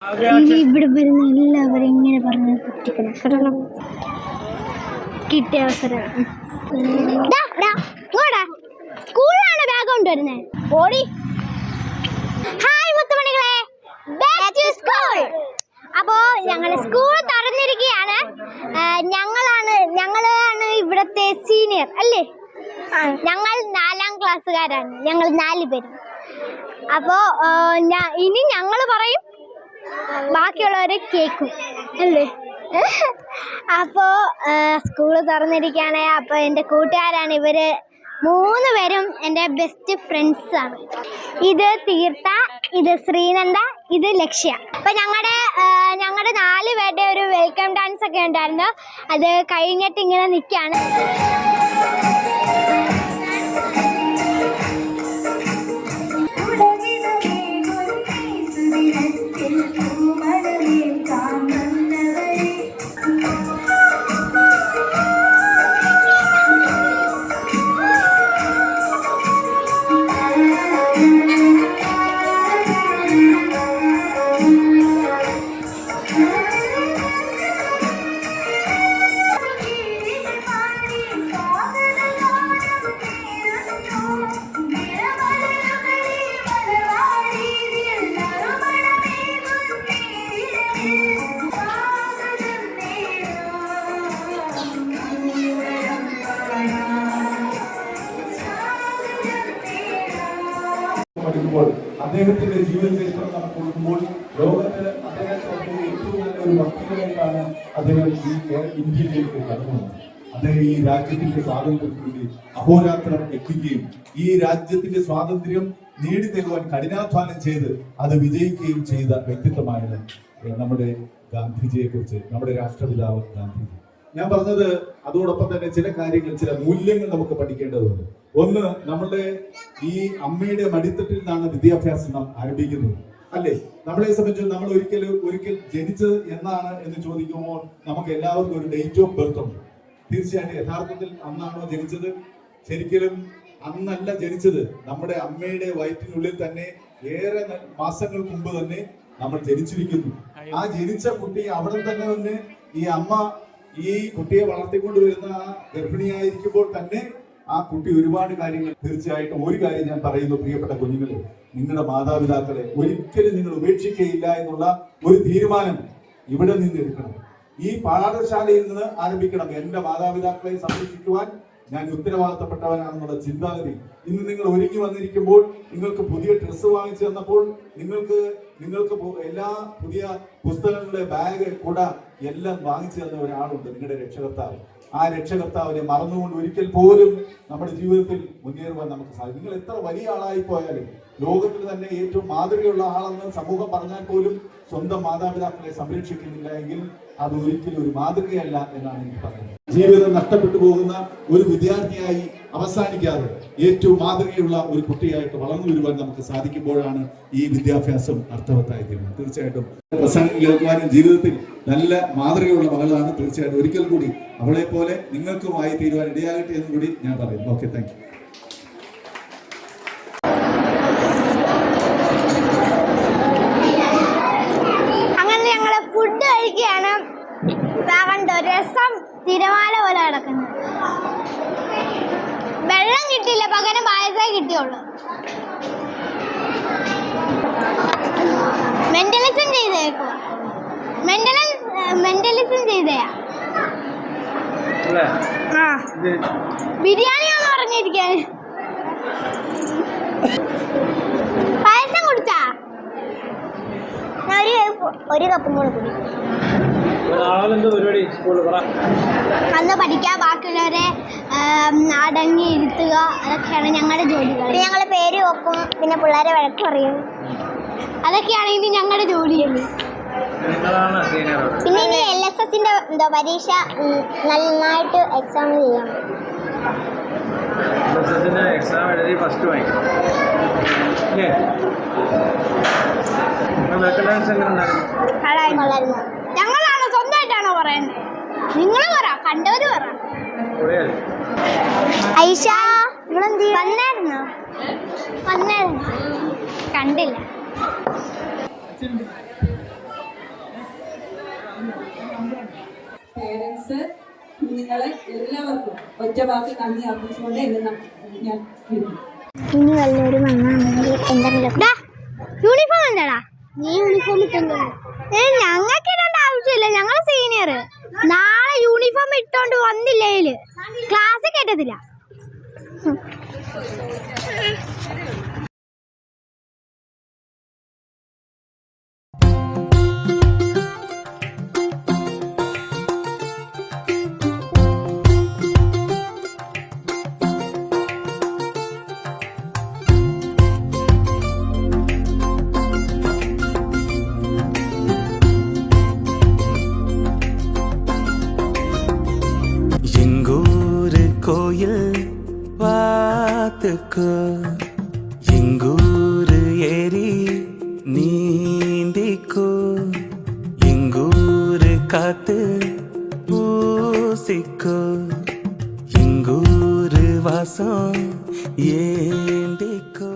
ഇവിടെ വരുന്ന എല്ലാവരും ഇങ്ങനെ പറഞ്ഞ് പറ്റിക്കണം. കാരണം കിട്ടിയ അവസരം സ്കൂളിലാണ് ബാഗ് കൊണ്ടുവരുന്നത്. ഓടി. ഹായ് മുത്തുമണികളെ, അപ്പോ ഞങ്ങൾ സ്കൂൾ തുറന്നിരിക്കുകയാണ്. ഞങ്ങളാണ് ഇവിടത്തെ സീനിയർ അല്ലേ? ഞങ്ങൾ 4ാം ക്ലാസ്സുകാരാണ്. ഞങ്ങൾ 4 പേരും. അപ്പോൾ ഇനി ഞങ്ങൾ പറയും, ബാക്കിയുള്ളവരെ കേൾക്കും അല്ലേ? അപ്പോൾ സ്കൂള് തുറന്നിരിക്കുകയാണ്. അപ്പോൾ എൻ്റെ കൂട്ടുകാരാണ് ഇവര് 3 പേരും എൻ്റെ ബെസ്റ്റ് ഫ്രണ്ട്സാണ്. ഇത് തീർത്ഥ, ഇത് ശ്രീനന്ദ, ഇത് ലക്ഷ്യ. അപ്പോൾ ഞങ്ങളുടെ 4 പേരുടെ ഒരു വെൽക്കം ഡാൻസ് ഒക്കെ ഉണ്ടായിരുന്നു. അത് കഴിഞ്ഞിട്ട് ഇങ്ങനെ നിൽക്കുകയാണ്. പഠിക്കുമ്പോൾ അദ്ദേഹത്തിന്റെ ജീവിത ചരിത്രം നമുക്ക് കൊടുക്കുമ്പോൾ ലോകത്ത് അദ്ദേഹത്തെ ഏറ്റവും നല്ല ഒരു ഭക്തിയായിട്ടാണ് അദ്ദേഹം ഈ ഇന്ത്യയിലേക്ക് കടന്നത്. അദ്ദേഹം ഈ രാജ്യത്തിന്റെ സ്വാതന്ത്ര്യത്തിന് വേണ്ടി അഹോരാത്രം എത്തിക്കുകയും ഈ രാജ്യത്തിന്റെ സ്വാതന്ത്ര്യം നേടിത്തരുവാൻ കഠിനാധ്വാനം ചെയ്ത് അത് വിജയിക്കുകയും ചെയ്ത വ്യക്തിത്വമാണ് നമ്മുടെ ഗാന്ധിജിയെ കുറിച്ച്, നമ്മുടെ രാഷ്ട്രപിതാവ് ഗാന്ധിജി. ഞാൻ പറഞ്ഞത് അതോടൊപ്പം തന്നെ ചില കാര്യങ്ങൾ, ചില മൂല്യങ്ങൾ നമുക്ക് പഠിക്കേണ്ടതുണ്ട്. ഒന്ന്, നമ്മളുടെ ഈ അമ്മയുടെ മടിത്തട്ടിൽ നിന്നാണ് വിദ്യാഭ്യാസം ആരംഭിക്കുന്നത് അല്ലേ? നമ്മളെ സംബന്ധിച്ച് നമ്മൾ ഒരിക്കൽ ജനിച്ചത് എന്നാണ് എന്ന് ചോദിക്കുമ്പോൾ നമുക്ക് എല്ലാവർക്കും ഒരു ഡേറ്റ് ഓഫ് ബർത്ത് ഉണ്ട്. തീർച്ചയായിട്ടും യഥാർത്ഥത്തിൽ അന്നാണോ ജനിച്ചത്? ശരിക്കും അന്നല്ല ജനിച്ചത്. നമ്മുടെ അമ്മയുടെ വയറ്റിനുള്ളിൽ തന്നെ ഏറെ മാസങ്ങൾക്ക് മുമ്പ് തന്നെ നമ്മൾ ജനിച്ചിരിക്കുന്നു. ആ ജനിച്ച കുട്ടി അവിടെ തന്നെ ഈ അമ്മ ഈ കുട്ടിയെ വളർത്തിക്കൊണ്ട് വരുന്ന ആ ഗർഭിണിയായിരിക്കുമ്പോൾ തന്നെ ആ കുട്ടി ഒരുപാട് കാര്യങ്ങൾ, തീർച്ചയായിട്ടും ഒരു കാര്യം ഞാൻ പറയുന്നു, പ്രിയപ്പെട്ട കുഞ്ഞുങ്ങളെ, നിങ്ങളുടെ മാതാപിതാക്കളെ ഒരിക്കലും നിങ്ങൾ ഉപേക്ഷിക്കുകയില്ല എന്നുള്ള ഒരു തീരുമാനം ഇവിടെ നിന്ന് എടുക്കണം. ഈ പാഠശാലയിൽ നിന്ന് ആരംഭിക്കണം. എന്റെ മാതാപിതാക്കളെ സംരക്ഷിക്കുവാൻ ഞാൻ ഉത്തരവാദിത്തപ്പെട്ടവനാണെന്നുള്ള ചിന്താഗതി. ഇന്ന് നിങ്ങൾ ഒരുങ്ങി വന്നിരിക്കുമ്പോൾ, നിങ്ങൾക്ക് പുതിയ ഡ്രസ്സ് വാങ്ങിച്ചു തന്നപ്പോൾ, നിങ്ങൾക്ക് എല്ലാ പുതിയ പുസ്തകങ്ങളുടെ ബാഗ്, കുട എല്ലാം വാങ്ങിച്ചു തന്ന ഒരാളുണ്ട്, നിങ്ങളുടെ രക്ഷകർത്താവ്. ആ രക്ഷകർത്താവിനെ മറന്നുകൊണ്ട് ഒരിക്കൽ പോലും നമ്മുടെ ജീവിതത്തിൽ മുന്നേറുവാൻ നമുക്ക് സാധിക്കും. നിങ്ങൾ എത്ര വലിയ ആളായി പോയാലും, ലോകത്തിൽ തന്നെ ഏറ്റവും മാതൃകയുള്ള ആളെന്ന് സമൂഹം പറഞ്ഞാൽ പോലും സ്വന്തം മാതാപിതാക്കളെ സംരക്ഷിക്കുന്നില്ല എങ്കിൽ അത് ഒരിക്കലും ഒരു മാതൃകയല്ല എന്നാണ് എനിക്ക് പറയുന്നത്. ജീവിതം നഷ്ടപ്പെട്ടു പോകുന്ന ഒരു വിദ്യാർത്ഥിയായി അവസാനിക്കാതെ ഏറ്റവും മാതൃകയുള്ള ഒരു കുട്ടിയായിട്ട് വളർന്നു വരുവാൻ നമുക്ക് സാധിക്കുമ്പോഴാണ് ഈ വിദ്യാഭ്യാസം അർത്ഥവത്തായി തീരുന്നത്. തീർച്ചയായിട്ടും പ്രസംഗം കേൾക്കുവാനും ജീവിതത്തിൽ നല്ല മാതൃകയുള്ള മകളാണ്. തീർച്ചയായിട്ടും ഒരിക്കൽ കൂടി അവളെ പോലെ നിങ്ങൾക്കുമായി തീരുവാൻ ഇടയാകട്ടെ എന്നും കൂടി ഞാൻ പറയുന്നു. Okay, thank you. ഫുഡ് കഴിക്കുകയാണ്. കണ്ടോ, രസം തിരമാല പോലെ കിടക്കുന്നു. വെള്ളം കിട്ടിയില്ല, പകരം പായസേ കിട്ടിയുള്ളൂ. മെന്റലിസം ചെയ്തേക്കുവാ. മെന്റലിസം ചെയ്തയാ. ബിരിയാണിയാന്ന് പറഞ്ഞിരിക്കാൻ. പായസം കുടിച്ചാ? ഒരു കപ്പും കൂടെ കുടി. അന്ന് പഠിക്കുക, ബാക്കിയുള്ളവരെ അടങ്ങി ഇരുത്തുക, അതൊക്കെയാണ് ഞങ്ങളുടെ ജോലികൾ. ഞങ്ങൾ പേര് വെക്കും, പിന്നെ പിള്ളേരെ വഴക്ക് പറയും. അതൊക്കെയാണ് ഇനി ഞങ്ങളുടെ ജോലികൾ. പിന്നെ ഇനി LSSന്റെ പരീക്ഷ നന്നായിട്ട് എക്സാം ചെയ്യാം. ഞങ്ങളാണോ സ്വന്തമായിട്ടാണോ പറയുന്നത്? നിങ്ങൾ പറ, കണ്ടവര് പറ. ഐഷ വന്നായിരുന്നോ? കണ്ടില്ല. ഒറ്റ വാക്ക് നന്ദി അർപ്പിച്ചുകൊണ്ട് ഞാൻ ഇനി വല്ലവരും വന്നാണെങ്കിൽ എന്തെങ്കിലും യൂണിഫോം എന്താടാ നീ യൂണിഫോം ഇട്ടെന്തോ ഞങ്ങൾക്ക് ഇടേണ്ട ആവശ്യമില്ല ഞങ്ങൾ സീനിയർ നാളെ യൂണിഫോം ഇട്ടോണ്ട് വന്നില്ലേല് ക്ലാസ് കേട്ടതില്ല எங்கூரு கோயில் வாத்துக்கோ எங்கூரு ஏரி நீந்திக்கோ எங்கூரு காத்து பூசிக்கோ எங்கூரு வாசம் ஏந்திக்கோ